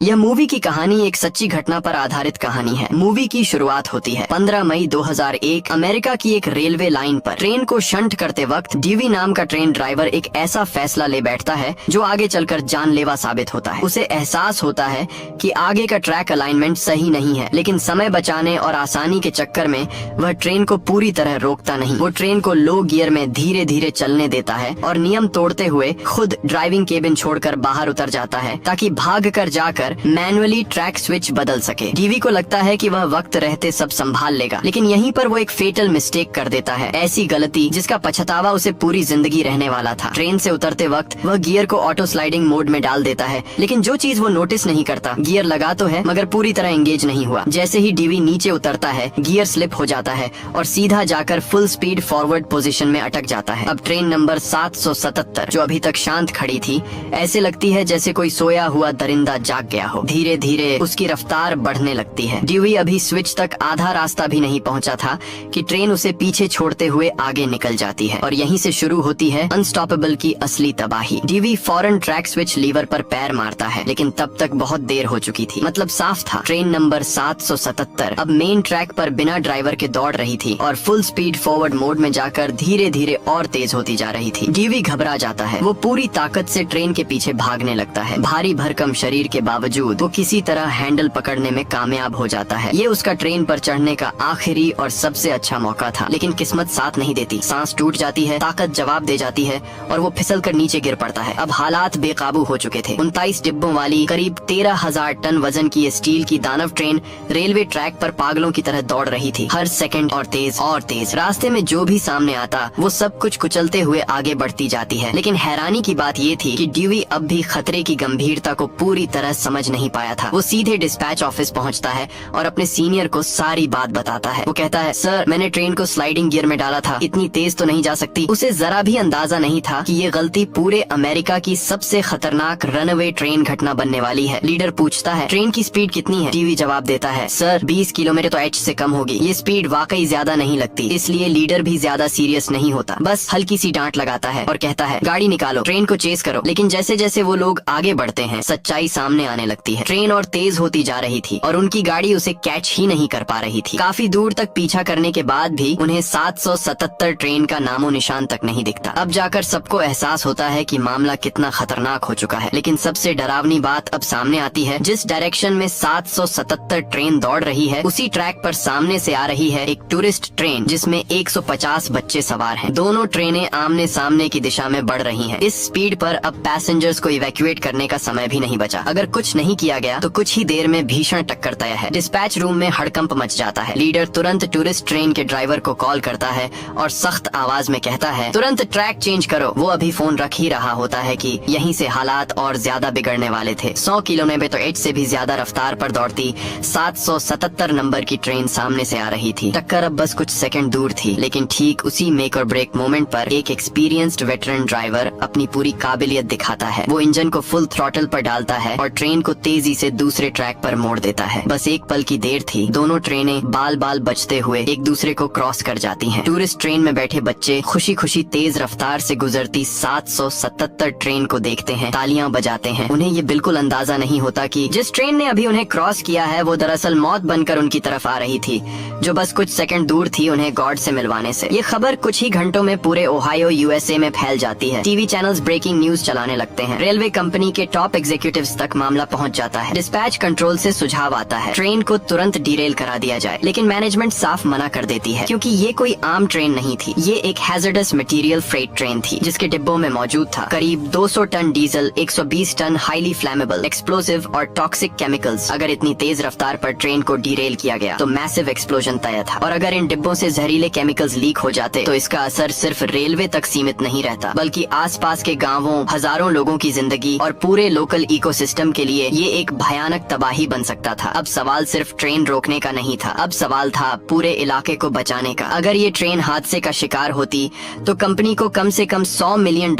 यह मूवी की कहानी एक सच्ची घटना पर आधारित कहानी है। मूवी की शुरुआत होती है 15 मई 2001 अमेरिका की एक रेलवे लाइन पर। ट्रेन को शंट करते वक्त डीवी नाम का ट्रेन ड्राइवर एक ऐसा फैसला ले बैठता है जो आगे चलकर जानलेवा साबित होता है। उसे एहसास होता है कि आगे का ट्रैक अलाइनमेंट सही नहीं है, लेकिन समय बचाने और आसानी के चक्कर में वह ट्रेन को पूरी तरह रोकता नहीं। वो ट्रेन को लो गियर में धीरे धीरे चलने देता है और नियम तोड़ते हुए खुद ड्राइविंग केबिन छोड़कर बाहर उतर जाता है ताकि भाग कर जाकर मैनुअली ट्रैक स्विच बदल सके। डीवी को लगता है कि वह वक्त रहते सब संभाल लेगा, लेकिन यहीं पर वो एक फेटल मिस्टेक कर देता है, ऐसी गलती जिसका पछतावा उसे पूरी जिंदगी रहने वाला था। ट्रेन से उतरते वक्त वह गियर को ऑटो स्लाइडिंग मोड में डाल देता है, लेकिन जो चीज वो नोटिस नहीं करता, गियर लगा तो है मगर पूरी तरह एंगेज नहीं हुआ। जैसे ही डीवी नीचे उतरता है गियर स्लिप हो जाता है और सीधा जाकर फुल स्पीड फॉरवर्ड पोजीशन में अटक जाता है। अब ट्रेन नंबर 777 जो अभी तक शांत खड़ी थी, ऐसे लगती है जैसे कोई सोया हुआ दरिंदा जाग गया हो। धीरे धीरे उसकी रफ्तार बढ़ने लगती है। ड्यूई अभी स्विच तक आधा रास्ता भी नहीं पहुंचा था कि ट्रेन उसे पीछे छोड़ते हुए आगे निकल जाती है और यहीं से शुरू होती है अनस्टॉपेबल की असली तबाही। ड्यूई फौरन ट्रैक स्विच लीवर पर पैर मारता है, लेकिन तब तक बहुत देर हो चुकी थी। मतलब साफ था, ट्रेन नंबर 777 अब मेन ट्रैक पर बिना ड्राइवर के दौड़ रही थी और फुल स्पीड फॉरवर्ड मोड में जाकर धीरे धीरे और तेज होती जा रही थी। ड्यूई घबरा जाता है। वो पूरी ताकत से ट्रेन के पीछे भागने लगता है। भारी भरकम शरीर के बावजूद वो किसी तरह हैंडल पकड़ने में कामयाब हो जाता है। ये उसका ट्रेन पर चढ़ने का आखिरी और सबसे अच्छा मौका था, लेकिन किस्मत साथ नहीं देती। सांस टूट जाती है, ताकत जवाब दे जाती है और वो फिसल कर नीचे गिर पड़ता है। अब हालात बेकाबू हो चुके थे। 29 डिब्बों वाली करीब 13,000 टन वजन की स्टील की दानव ट्रेन रेलवे ट्रैक पर पागलों की तरह दौड़ रही थी, हर सेकंड और तेज। रास्ते में जो भी सामने आता वो सब कुछ कुचलते हुए आगे बढ़ती जाती है। लेकिन हैरानी की बात ये थी कि ड्यूई अब भी खतरे की गंभीरता को पूरी तरह समझ नहीं पाया था। वो सीधे डिस्पैच ऑफिस पहुंचता है और अपने सीनियर को सारी बात बताता है। वो कहता है, सर मैंने ट्रेन को स्लाइडिंग गियर में डाला था, इतनी तेज तो नहीं जा सकती। उसे जरा भी अंदाजा नहीं था कि ये गलती पूरे अमेरिका की सबसे खतरनाक रनअवे ट्रेन घटना बनने वाली है। लीडर पूछता है, ट्रेन की स्पीड कितनी है? टीवी जवाब देता है, सर 20 किलोमीटर तो एच से कम होगी। ये स्पीड वाकई ज्यादा नहीं लगती। इसलिए लीडर भी ज्यादा सीरियस नहीं होता, बस हल्की सी डांट लगाता है और कहता है, गाड़ी निकालो, ट्रेन को चेस करो। लेकिन जैसे जैसे वो लोग आगे बढ़ते हैं सच्चाई सामने आने लगती है। ट्रेन और तेज होती जा रही थी और उनकी गाड़ी उसे कैच ही नहीं कर पा रही थी। काफी दूर तक पीछा करने के बाद भी उन्हें 777 ट्रेन का नामो निशान तक नहीं दिखता। अब जाकर सबको एहसास होता है कि मामला कितना खतरनाक हो चुका है। लेकिन सबसे डरावनी बात अब सामने आती है। जिस डायरेक्शन में 777 ट्रेन दौड़ रही है, उसी ट्रैक पर सामने से आ रही है एक टूरिस्ट ट्रेन जिसमें 150 बच्चे सवार हैं। दोनों ट्रेनें आमने सामने की दिशा में बढ़ रही हैं। इस स्पीड पर अब पैसेंजर्स को इवैक्यूएट करने का समय भी नहीं बचा। अगर कुछ नहीं किया गया तो कुछ ही देर में भीषण टक्कर तय है। डिस्पैच रूम में हड़कंप मच जाता है। लीडर तुरंत टूरिस्ट ट्रेन के ड्राइवर को कॉल करता है और सख्त आवाज में कहता है, तुरंत ट्रैक चेंज करो। वो अभी फोन रख ही रहा होता है कि यहीं से हालात और ज्यादा बिगड़ने वाले थे। 100 किलोमीटर तो एच से भी ज्यादा रफ्तार पर दौड़ती 777 नंबर की ट्रेन सामने से आ रही थी। टक्कर अब बस कुछ सेकंड दूर थी, लेकिन ठीक उसी मेक और ब्रेक मोमेंट पर एक एक्सपीरियंस्ड वेटरन ड्राइवर अपनी पूरी काबिलियत दिखाता है। वो इंजन को फुल थ्रॉटल पर डालता है और ट्रेन को तेजी से दूसरे ट्रैक पर मोड़ देता है। बस एक पल की देर थी, दोनों ट्रेनें बाल बाल बचते हुए एक दूसरे को क्रॉस कर जाती हैं। टूरिस्ट ट्रेन में बैठे बच्चे खुशी खुशी तेज रफ्तार से गुजरती 777 ट्रेन को देखते हैं, तालियां बजाते हैं। उन्हें ये बिल्कुल अंदाजा नहीं होता कि जिस ट्रेन ने अभी उन्हें क्रॉस किया है वो दरअसल मौत बनकर उनकी तरफ आ रही थी, जो बस कुछ सेकंड दूर थी उन्हें गॉड से मिलवाने से। ये खबर कुछ ही घंटों में पूरे ओहायो यूएसए में फैल जाती है। टीवी चैनल्स ब्रेकिंग न्यूज चलाने लगते हैं। रेलवे कंपनी के टॉप एग्जीक्यूटिव्स तक मामला पहुंच जाता है। डिस्पैच कंट्रोल से सुझाव आता है, ट्रेन को तुरंत डिरेल करा दिया जाए, लेकिन मैनेजमेंट साफ मना कर देती है क्योंकि ये कोई आम ट्रेन नहीं थी। ये एक हैजर्डस मटेरियल फ्रेट ट्रेन थी जिसके डिब्बों में मौजूद था करीब 200 ton diesel, 120 ton highly flammable, explosive और टॉक्सिक केमिकल्स। अगर इतनी तेज रफ्तार पर ट्रेन को डिरेल किया गया तो मैसिव एक्सप्लोजन तय था, और अगर इन डिब्बों से जहरीले केमिकल्स लीक हो जाते तो इसका असर सिर्फ रेलवे तक सीमित नहीं रहता, बल्कि आसपास के गांवों, हजारों लोगों की जिंदगी और पूरे लोकल इकोसिस्टम के लिए ये एक भयानक तबाही बन सकता था। अब सवाल सिर्फ ट्रेन रोकने का नहीं था, अब सवाल था पूरे इलाके को बचाने का। अगर ये ट्रेन हादसे का शिकार होती तो कंपनी को कम से कम $100 मिलियन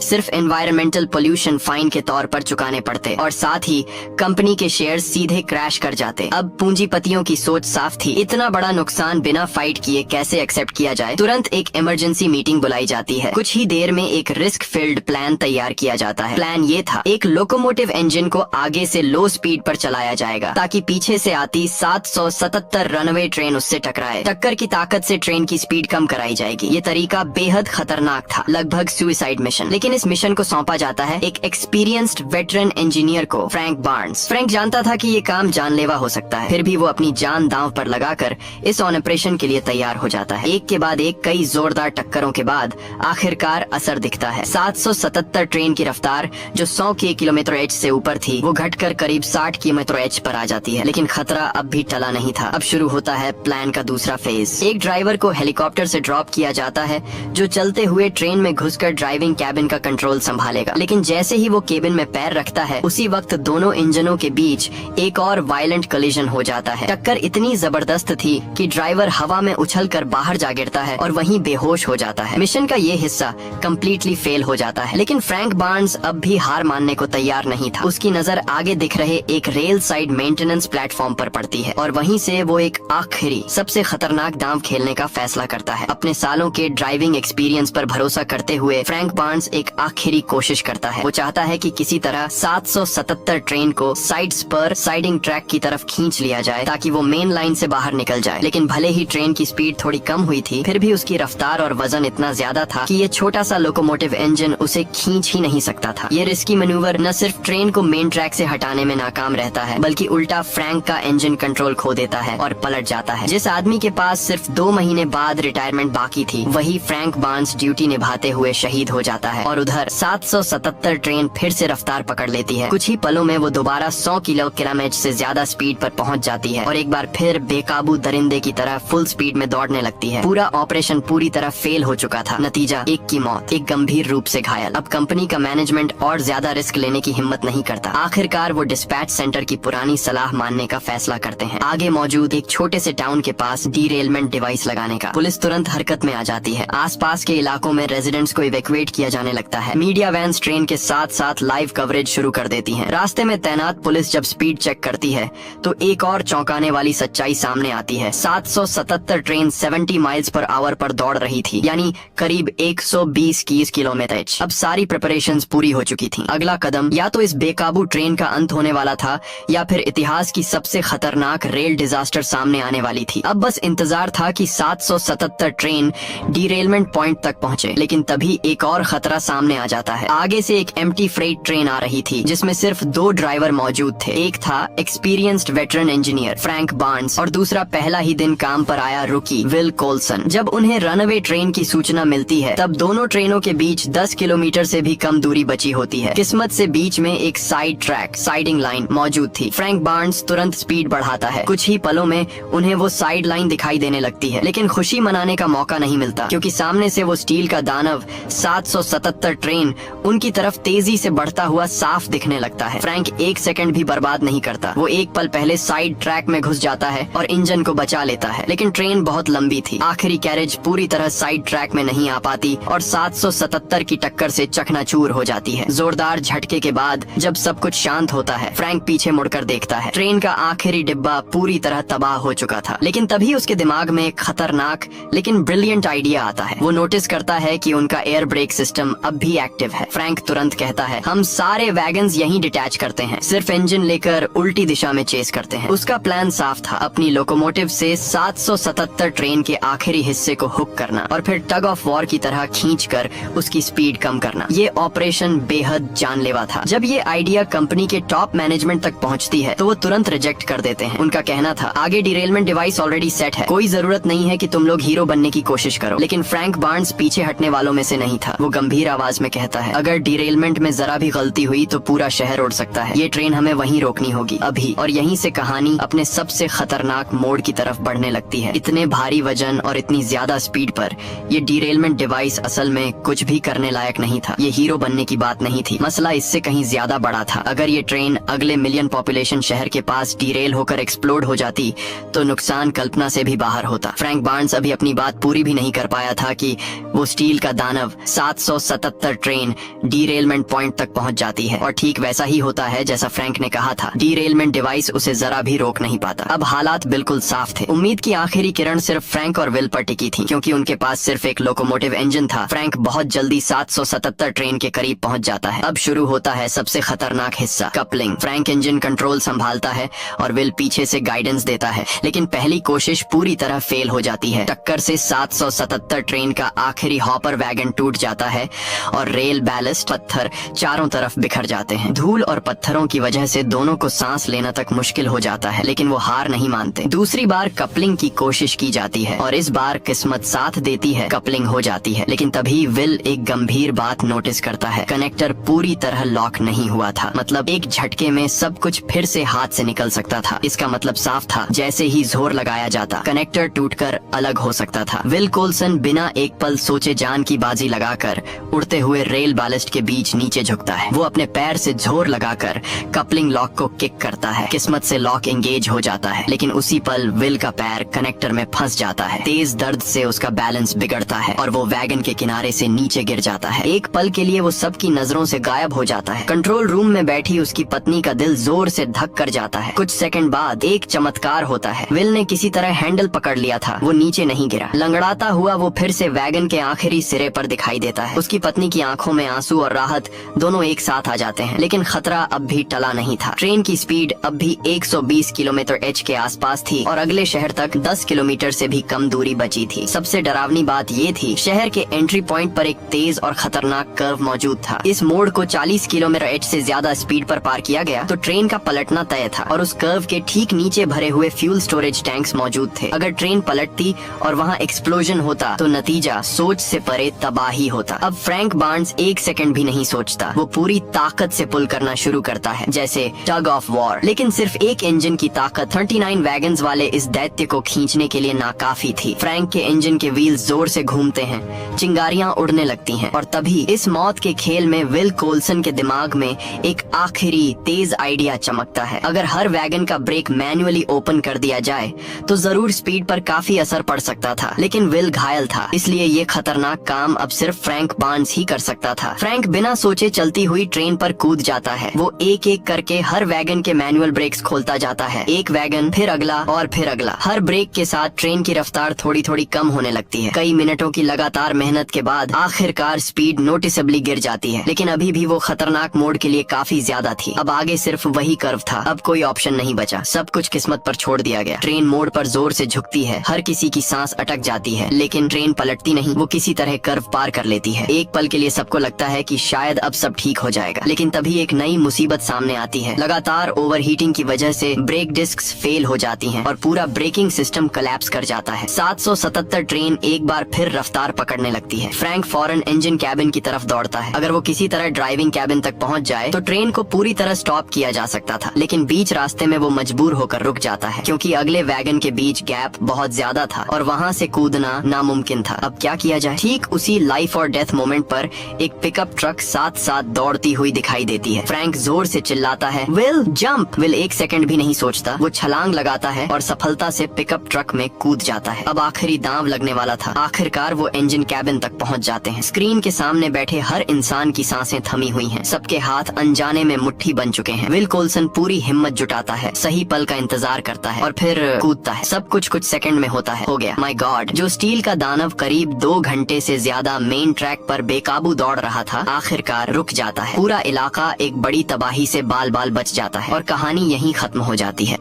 सिर्फ एनवायरमेंटल पोल्यूशन फाइन के तौर पर चुकाने पड़ते और साथ ही कंपनी के शेयर सीधे क्रैश कर जाते। अब पूंजीपतियों की सोच साफ थी, इतना बड़ा नुकसान बिना फाइट किए कैसे एक्सेप्ट किया जाए। तुरंत एक इमरजेंसी मीटिंग बुलाई जाती है। कुछ ही देर में एक रिस्क फील्ड प्लान तैयार किया जाता है। प्लान ये था, एक लोकोमोटिव इंजन को आगे से लो स्पीड पर चलाया जाएगा ताकि पीछे से आती 777 रनवे ट्रेन उससे टकराए। टक्कर की ताकत से ट्रेन की स्पीड कम कराई जाएगी। ये तरीका बेहद खतरनाक था, लगभग सुसाइड मिशन। लेकिन इस मिशन को सौंपा जाता है एक एक्सपीरियंस्ड वेटरन इंजीनियर को, फ्रैंक बार्न्स। फ्रैंक जानता था कि ये काम जानलेवा हो सकता है, फिर भी वो अपनी जान दांव पर लगाकर इस ऑपरेशन के लिए तैयार हो जाता है। एक के बाद एक कई जोरदार टक्करों के बाद आखिरकार असर दिखता है। 777 ट्रेन की रफ्तार जो 100 km/h से ऊपर थी, वो घटकर करीब 60 km/h पर आ जाती है। लेकिन खतरा अब भी टला नहीं था। अब शुरू होता है प्लान का दूसरा फेज। एक ड्राइवर को हेलीकॉप्टर से ड्रॉप किया जाता है जो चलते हुए ट्रेन में घुसकर ड्राइविंग कैबिन का कंट्रोल संभालेगा। लेकिन जैसे ही वो केबिन में पैर रखता है, उसी वक्त दोनों इंजनों के बीच एक और वायलेंट कोलिजन हो जाता है। टक्कर इतनी जबरदस्त थी कि ड्राइवर हवा में उछलकर बाहर जा गिरता है और वहीं बेहोश हो जाता है। मिशन का ये हिस्सा कम्प्लीटली फेल हो जाता है। लेकिन फ्रैंक बार्न्स अब भी हार मानने को तैयार नहीं था। उसकी नजर आगे दिख रहे एक रेल साइड मेंटेनेंस प्लेटफॉर्म पर पड़ती है और वहीं से वो एक आखिरी सबसे खतरनाक दांव खेलने का फैसला करता है। अपने सालों के ड्राइविंग एक्सपीरियंस पर भरोसा करते हुए फ्रैंक बार्न्स एक आखिरी कोशिश करता है। वो चाहता है कि किसी तरह 777 ट्रेन को साइड स्पर साइडिंग ट्रैक की तरफ खींच लिया जाए ताकि वो मेन लाइन से बाहर निकल जाए। लेकिन भले ही ट्रेन की स्पीड थोड़ी कम हुई थी, फिर भी उसकी रफ्तार और वजन इतना ज्यादा था कि ये छोटा सा लोकोमोटिव इंजन उसे खींच ही नहीं सकता था। ये रिस्की मैन्यूवर न सिर्फ ट्रेन को मेन ट्रैक से हटाने में नाकाम रहता है, बल्कि उल्टा फ्रैंक का इंजन कंट्रोल खो देता है और पलट जाता है। जिस आदमी के पास सिर्फ 2 महीने बाद रिटायरमेंट बाकी थी, वही फ्रैंक बार्न्स ड्यूटी निभाते हुए शहीद हो जाता है। और उधर 777 ट्रेन फिर से रफ्तार पकड़ लेती है। कुछ ही पलों में वो दोबारा 100 km/h से ज्यादा स्पीड पर पहुंच जाती है और एक बार फिर बेकाबू दरिंदे की तरह फुल स्पीड में दौड़ने लगती है। पूरा ऑपरेशन पूरी तरह फेल हो चुका था। नतीजा एक की मौत, एक गंभीर रूप से घायल। अब कंपनी का मैनेजमेंट और ज्यादा रिस्क लेने की हिम्मत नहीं करता। आखिरकार वो डिस्पैच सेंटर की पुरानी सलाह मानने का फैसला करते हैं, आगे मौजूद एक छोटे से टाउन के पास डीरेलमेंट डिवाइस लगाने का। पुलिस तुरंत हरकत में आ जाती है। आसपास के इलाकों में रेजिडेंट्स को इवैक्यूएट किया जाने लगता है। मीडिया वैन्स ट्रेन के साथ साथ लाइव कवरेज शुरू कर देती हैं। रास्ते में तैनात पुलिस जब स्पीड चेक करती है तो एक और चौंकाने वाली सच्चाई सामने आती है। 777 ट्रेन 70 माइल्स पर आवर पर दौड़ रही थी, यानी करीब 120 km/h। अब सारी प्रिपरेशंस पूरी हो चुकी थी। अगला कदम या तो इस बेकाबू ट्रेन का अंत होने वाला था या फिर इतिहास की सबसे खतरनाक रेल डिजास्टर सामने आने वाली थी। अब बस इंतजार था कि 777 ट्रेन डीरेलमेंट पॉइंट तक पहुंचे। लेकिन तभी एक और खतरा सामने आ जाता है। आगे से एक एम्प्टी फ्रेट ट्रेन आ रही थी जिसमें सिर्फ 2 ड्राइवर मौजूद थे। एक था experienced veteran engineer Frank Barnes और दूसरा पहला ही दिन काम पर आया रुकी विल कोल्सन। जब उन्हें रनवे ट्रेन की सूचना मिलती है, तब दोनों ट्रेनों के बीच 10 किलोमीटर से भी कम दूरी बची होती है। किस्मत से बीच में एक साइड ट्रैक साइडिंग लाइन मौजूद थी। फ्रैंक बार्न्स तुरंत स्पीड बढ़ाता है। कुछ ही पलों में उन्हें वो साइड लाइन दिखाई देने लगती है, लेकिन खुशी मनाने का मौका नहीं मिलता क्योंकि सामने से वो स्टील का दानव 777 ट्रेन उनकी तरफ तेजी से बढ़ता हुआ साफ दिखने लगता है। फ्रैंक एक सेकंड भी बर्बाद नहीं करता। वो एक पल पहले साइड ट्रैक में घुस जाता है और इंजन को बचा लेता है। लेकिन ट्रेन बहुत लंबी थी। आखिरी कैरेज पूरी तरह साइड ट्रैक में नहीं आ पाती और 777 की टक्कर से चकनाचूर हो जाती है। जोरदार झटके के बाद जब सब कुछ शांत होता है, फ्रैंक पीछे मुड़कर देखता है। ट्रेन का आखिरी डिब्बा पूरी तरह तबाह हो चुका था। लेकिन तभी उसके दिमाग में एक खतरनाक लेकिन ब्रिलियंट आइडिया आता है। वो नोटिस करता है कि उनका एयर ब्रेक सिस्टम अब भी एक्टिव है। फ्रैंक तुरंत कहता है, हम सारे वैगन्स यहीं डिटैच करते हैं, सिर्फ इंजन लेकर उल्टी दिशा में चेस करते हैं। उसका प्लान साफ था, अपनी लोकोमोटिव से 777 ट्रेन के आखिरी हिस्से को हुक करना और फिर टग ऑफ वॉर की तरह खींचकर उसकी स्पीड कम करना। ये ऑपरेशन बेहद जानलेवा था। जब ये आइडिया कंपनी के टॉप मैनेजमेंट तक पहुंचती है तो वो तुरंत रिजेक्ट कर देते हैं। उनका कहना था, आगे डिरेलमेंट डिवाइस ऑलरेडी सेट है, कोई जरूरत नहीं है कि तुम लोग हीरो बनने की कोशिश करो। लेकिन फ्रैंक बार्न्स पीछे हटने वालों में से नहीं था। वो गंभीर आवाज में कहता है, अगर डिरेलमेंट में जरा भी गलती हुई तो पूरा शहर उड़ सकता है। ये ट्रेन हमें वहीं रोकनी होगी अभी। और यहीं से कहानी अपने सबसे खतरनाक मोड़ की तरफ बढ़ने लगती है। इतने भारी वजन और इतनी ज्यादा स्पीड पर ये डिरेलमेंट डिवाइस असल में कुछ भी करने लायक नहीं था। ये हीरो बनने की बात नहीं थी। मसला इससे कहीं ज्यादा बड़ा था। अगर ये ट्रेन अगले मिलियन पॉपुलेशन शहर के पास डीरेल होकर एक्सप्लोड हो जाती तो नुकसान कल्पना से भी बाहर होता। फ्रैंक बार्न्स अभी अपनी बात पूरी भी नहीं कर पाया था कि वो स्टील का दानव 777 ट्रेन डीरेलमेंट पॉइंट तक पहुंच जाती है। और ठीक वैसा ही होता है जैसा फ्रैंक ने कहा था। डीरेलमेंट डिवाइस उसे जरा भी रोक नहीं पाता। अब हालात बिल्कुल साफ थे। उम्मीद की आखिरी किरण सिर्फ फ्रैंक और विल पर टिकी थी क्योंकि उनके पास सिर्फ एक लोकोमोटिव इंजन था। फ्रैंक बहुत जल्दी 777 ट्रेन के करीब पहुंच जाता है। अब शुरू होता है सबसे खतरनाक हिस्सा। कपलिंग। फ्रैंक इंजन कंट्रोल संभालता है और विल पीछे से गाइडेंस देता है, लेकिन पहली कोशिश पूरी तरह फेल हो जाती है। टक्कर से 777 ट्रेन का आखिरी हॉपर वैगन टूट जाता है और रेल, बैलेस्ट, पत्थर चारों तरफ बिखर जाते हैं। धूल और पत्थरों की वजह से दोनों को सांस लेना तक मुश्किल हो जाता है, लेकिन वो हार नहीं मानते। दूसरी बार कपलिंग की कोशिश की जाती है और इस बार किस्मत साथ देती है, कपलिंग हो जाती है। लेकिन तभी विल एक गंभीर बात नोटिस करता है, कनेक्टर पूरी तरह लॉक नहीं हुआ था। मतलब एक झटके में सब कुछ फिर से हाथ से निकल सकता था। इसका मतलब साफ था, जैसे ही जोर लगाया जाता कनेक्टर टूटकर अलग हो सकता था। विल कोल्सन बिना एक पल सोचे जान की बाजी लगाकर उड़ते हुए रेल बैलेस्ट के बीच नीचे झुकता है। वो अपने पैर से जोर लगाकर कपलिंग लॉक को किक करता है। किस्मत से लॉक एंगेज हो जाता है, लेकिन उसी पल विल का पैर कनेक्टर में फंस जाता है। तेज दर्द से उसका बैलेंस बिगड़ता है और वो वैगन के किनारे से नीचे गिर जाता है। एक पल के लिए वो सबकी नजरों से गायब हो जाता है। कंट्रोल रूम में बैठी उसकी पत्नी का दिल जोर से धक कर जाता है। कुछ सेकंड बाद एक चमत्कार होता है। विल ने किसी तरह हैंडल पकड़ लिया था, वो नीचे नहीं गिरा। लंगड़ाता हुआ वो फिर से वैगन के आखिरी सिरे पर दिखाई देता है। उसकी पत्नी की आंखों में आंसू और राहत दोनों एक साथ आ जाते हैं, लेकिन खतरा अब भी टला नहीं था। ट्रेन की स्पीड अब भी 120 किलोमीटर एच के आसपास थी और अगले शहर तक 10 किलोमीटर से भी कम दूरी बची थी। सबसे डरावनी बात ये थी, शहर के एंट्री पॉइंट पर एक तेज और खतरनाक कर्व मौजूद था। इस मोड़ को 40 किलोमीटर एच से ज्यादा स्पीड पर पार किया गया तो ट्रेन का पलटना तय था और उस कर्व के ठीक नीचे भरे हुए फ्यूल स्टोरेज टैंक्स मौजूद थे। अगर ट्रेन पलटती और वहाँ एक्सप्लोजन होता तो नतीजा सोच से परे तबाही होता। अब फ्रैंक बार्न्स एक सेकंड भी नहीं सोचता, वो पूरी ताकत से पुल करना शुरू करता है, जैसे टग ऑफ वॉर। लेकिन सिर्फ एक इंजन की ताकत 39 वैगन्स वाले इस दैत्य को खींचने के लिए नाकाफी थी। फ्रैंक के इंजन के व्हील्स जोर से घूमते हैं, चिंगारियां उड़ने लगती हैं और तभी इस मौत के खेल में विल कोल्सन के दिमाग में एक आखिरी तेज आइडिया चमकता है। अगर हर वैगन का ब्रेक मैन्युअली ओपन कर दिया जाए तो जरूर स्पीड पर काफी असर पड़ सकता था, लेकिन विल घायल था, इसलिए ये खतरनाक काम अब सिर्फ फ्रैंक बार्न्स ही कर सकता था। फ्रैंक बिना सोचे चलती हुई ट्रेन पर कूद जाता है। वो एक एक करके हर वैगन के मैनुअल ब्रेक्स खोलता जाता है, एक वैगन फिर अगला और फिर अगला। हर ब्रेक के साथ ट्रेन की रफ्तार थोड़ी थोड़ी कम होने लगती है। कई मिनटों की लगातार मेहनत के बाद आखिरकार स्पीड नोटिसेबली गिर जाती है, लेकिन अभी भी वो खतरनाक मोड़ के लिए काफी ज्यादा थी। अब आगे सिर्फ वही कर्व था, अब कोई ऑप्शन नहीं बचा, सब कुछ किस्मत पर छोड़ दिया गया। ट्रेन मोड़ पर जोर से झुकती है, हर किसी की सांस अटक जाती है, लेकिन ट्रेन पलटती नहीं, वो किसी तरह कर्व पार कर लेती है। एक पल के लिए सबको लगता है कि शायद अब सब ठीक हो जाएगा, लेकिन तभी एक नई मुसीबत सामने आती है। लगातार ओवरहीटिंग की वजह से ब्रेक डिस्क्स फेल हो जाती हैं और पूरा ब्रेकिंग सिस्टम कोलैप्स कर जाता है। 777 ट्रेन एक बार फिर रफ्तार पकड़ने लगती है। फ्रैंक फौरन इंजन कैबिन की तरफ दौड़ता है। अगर वो किसी तरह ड्राइविंग कैबिन तक पहुंच जाए तो ट्रेन को पूरी तरह स्टॉप किया जा सकता था, लेकिन बीच रास्ते में वो मजबूर होकर रुक जाता है क्योंकि अगले वैगन के बीच गैप बहुत ज्यादा था और वहाँ से कूदना नामुमकिन था। अब क्या किया जाए? ठीक उसी लाइफ और डेथ मोमेंट पर एक पिकअप ट्रक साथ साथ दौड़ती हुई दिखाई देती है। फ्रैंक जोर से चिल्लाता है, विल जंप। विल एक सेकंड भी नहीं सोचता, वो छलांग लगाता है और सफलता से पिकअप ट्रक में कूद जाता है। अब आखिरी दांव लगने वाला था। आखिरकार वो इंजन कैबिन तक पहुंच जाते हैं। स्क्रीन के सामने बैठे हर इंसान की सांसें थमी हुई हैं, सबके हाथ अनजाने में मुट्ठी बन चुके हैं। विल कोल्सन पूरी हिम्मत जुटाता है, सही पल का इंतजार करता है और फिर कूदता है। सब कुछ सेकंड में होता है। हो गया। My God. जो स्टील का दानव करीब 2 घंटे से ज्यादा मेन ट्रैक पर बेकाबू दौड़ रहा था, आखिरकार रुक जाता है। पूरा इलाका एक बड़ी तबाही से बाल बाल बच जाता है और कहानी यहीं खत्म हो जाती है।